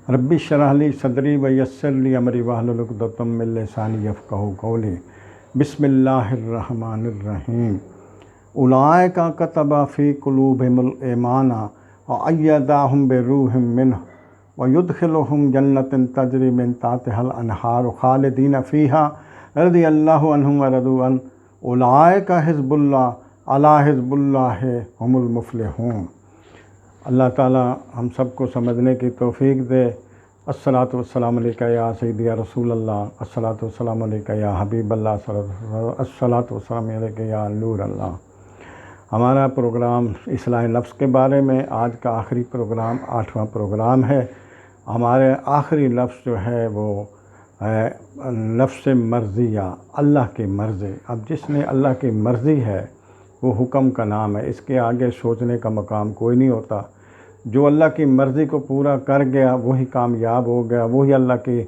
Rabbi शरह ली सदरी व यस्सिर ली अमरी वाहलुल उक़दतम मिन लिसानी यफ़क़हू क़ौली। बिस्मिल्लाहिर्रहमानिर्रहीम। उलाइका कतबा फ़ी क़ुलूबिहिमुल ईमाना व अय्यदाहुम बिरूहिम मिन्हु व युदख़िलुहुम जन्नतिन तजरी मिन तहतिहल अनहारु ख़ालिदीन फ़ीहा रज़ियल्लाहु अन्हुम व रज़ू अन्हु उलाइका हिज़्बुल्लाह अला हिज़्बुल्लाहि हुमुल मुफ़्लिहून। अल्लाह ताला हम सबको समझने की तौफ़ीक दे। अस्सलातु वस्सलामु अलैका या सय्यदी या रसूल अल्लाह, अस्सलातु वस्सलामु अलैका या हबीब अल्लाह, अस्सलातु वस्सलामु अलैका या नूर अल्लाह। हमारा प्रोग्राम इस्लाह नफ्स के बारे में आज का आखिरी प्रोग्राम 8वां प्रोग्राम है। हमारे आखिरी लफ्ज़ जो है वो है नफ्स मर्ज़िया, अल्लाह की मर्ज़ी। अब जिसने अल्लाह की मर्ज़ी है वो हुक्म का नाम है, इसके आगे सोचने का मकाम कोई नहीं होता। जो अल्लाह की मर्ज़ी को पूरा कर गया वही कामयाब हो गया, वही अल्लाह की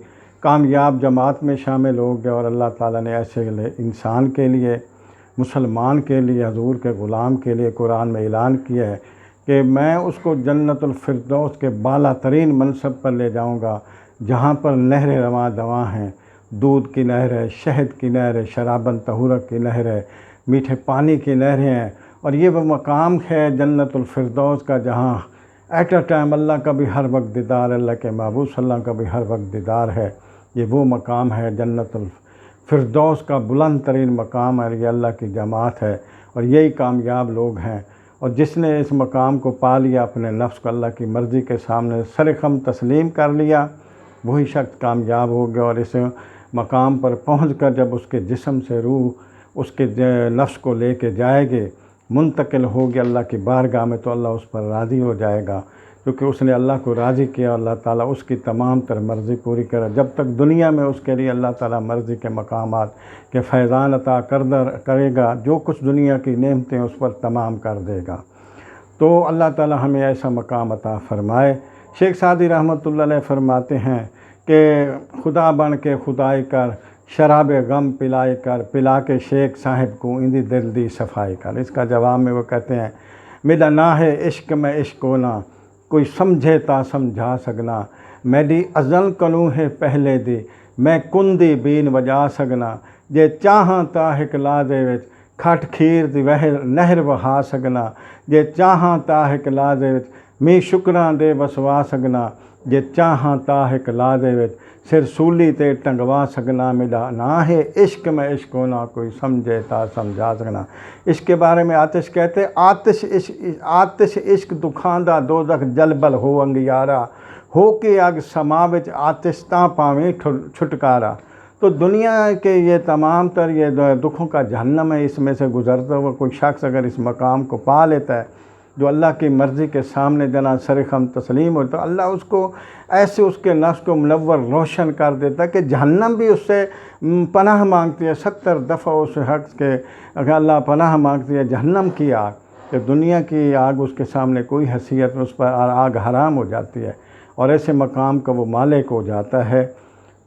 कामयाब जमात में शामिल हो गया। और अल्लाह ताला ने ऐसे इंसान के लिए, मुसलमान के लिए, हजूर के ग़ुलाम के लिए कुरान में ऐलान किया है कि मैं उसको जन्नतुल फिरदौस के बाला तरीन मनसब पर ले जाऊँगा, जहाँ पर नहरें रवां दवां हैं, दूध की नहर है, शहद की नहर है, शराबन तहुरक की नहर है, मीठे पानी की नहरें हैं। और ये वो मकाम है जन्नतुल फिरदौस का, जहाँ एट अ टाइम अल्लाह का भी हर वक्त दीदार, अल्लाह के महबूब सल्लल्लाहु अलैहि वसल्लम का भी हर वक्त दीदार है। ये वो मकाम है जन्नतुल फिरदौस का बुलंद तरीन मकाम है। ये अल्लाह की जमात है और यही कामयाब लोग हैं। और जिसने इस मकाम को पा लिया, अपने नफ्स को अल्लाह की मर्ज़ी के सामने सरखम तस्लीम कर लिया, वही शख्स कामयाब हो गया। और इस मकाम पर पहुँच कर जब उसके जिस्म से रूह उसके नफ्स को लेके जाएगी, मुंतकिल हो गया अल्लाह की बारगाह में, तो अल्लाह उस पर राज़ी हो जाएगा, क्योंकि उसने अल्लाह को राज़ी किया। अल्लाह ताला उसकी तमाम तर मर्ज़ी पूरी करे। जब तक दुनिया में उसके लिए अल्लाह ताला मर्ज़ी के मकामात के फैज़ान अता करेगा, जो कुछ दुनिया की नेमतें उस पर तमाम कर देगा। तो अल्लाह ताला हमें ऐसा मकाम अता फ़रमाए। शेख सादी रहमतुल्लाह अलैह फरमाते हैं कि खुदा बन के खुदाई कर, शराब गम पिलाई कर, पिला के शेख साहिब को इंदी दिल दी सफ़ाई कर। इसका जवाब में वो कहते हैं, मेरा ना है इश्क में इश्क होना, कोई समझे ता समझा सकना, मेरी अज़ल कलू है पहले दी, मैं कुंदी बीन वजा सकना, जे चाहां ता हिकला दे विच खट खीर दी वह नहर वहा सकना, जे चाहां ता हिकला दे विच मी शुक्रां दे वसवा सकना, जे चाहां ता हिकला दे विच सिर सूली ते टंगवा सकना, मेरा ना है इश्क में इश्क होना, कोई समझे ता समझा सकना। इसके बारे में आतिश कहते, आतिश इश्क दुखांदा दोज़ख जलबल हो अंगियारा, हो के अग समा विच आतिश ता पावें छुटकारा। तो दुनिया के ये तमाम तर ये दुखों का जहन्नम है, इसमें से गुज़रता हुआ कोई शख्स अगर इस मकाम को पा लेता है, जो अल्लाह की मर्ज़ी के सामने जना सरखम तस्लीम हो, तो अल्लाह उसको ऐसे उसके नफ्स को मुनव्वर रोशन कर देता है कि जहन्नम भी उससे पनाह मांगती है। 70 दफ़ा उस शख्स के अगर अल्लाह पनाह मांगती है जहन्नम की आग, कि दुनिया की आग उसके सामने कोई हैसियत, उस पर आग हराम हो जाती है और ऐसे मकाम का वो मालिक हो जाता है।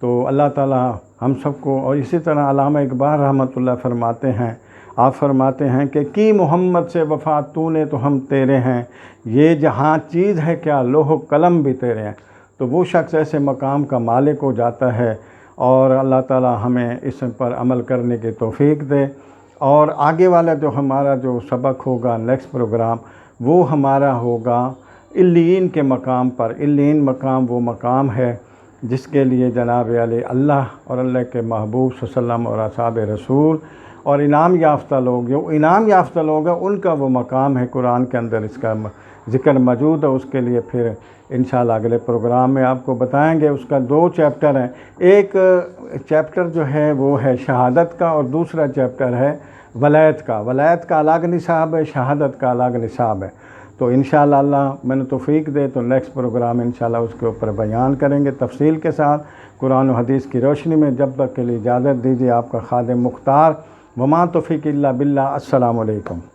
तो अल्लाह ताला हम सबको, और इसी तरह अल्लामा इकबाल रहमतुल्लाह फरमाते हैं, आप फरमाते हैं कि की मोहम्मद से वफ़ा तूने तो हम तेरे हैं, ये जहाँ चीज़ है क्या लोह कलम भी तेरे हैं। तो वो शख्स ऐसे मकाम का मालिक हो जाता है। और अल्लाह ताला हमें इस पर अमल करने की तौफ़ीक दे। और आगे वाला जो हमारा जो सबक होगा, नेक्स्ट प्रोग्राम, वो हमारा होगा इल्लीन के मकाम पर। इल्लीन मकाम वो मकाम है जिसके लिए जनाब अली अल्लाह और अल्लाह के महबूब सल्लल्लाहु अलैहि वसल्लम और असहाब रसूल और इनाम याफ़्ता लोग, जो इनाम याफ़्ता लोग हैं, उनका वो मकाम है। कुरान के अंदर इसका ज़िक्र मौजूद है। उसके लिए फिर इंशाअल्लाह अगले प्रोग्राम में आपको बताएंगे। उसका 2 चैप्टर हैं। एक चैप्टर जो है वो है शहादत का, और दूसरा चैप्टर है वलायत का। वलायत का अलग निसाब है, शहादत का अलग निसाब है। तो इंशाअल्लाह अल्लाह मैंने तौफ़ीक दे तो नेक्स्ट प्रोग्राम इंशाअल्लाह उसके ऊपर बयान करेंगे तफसील के साथ, कुरान और हदीस की रोशनी में। जब तक के लिए इजाज़त दीजिए, आपका खादिम मुख्तार। वमा तौफ़ीक़ इल्ला बिल्लाह। अस्सलामु अलैकुम।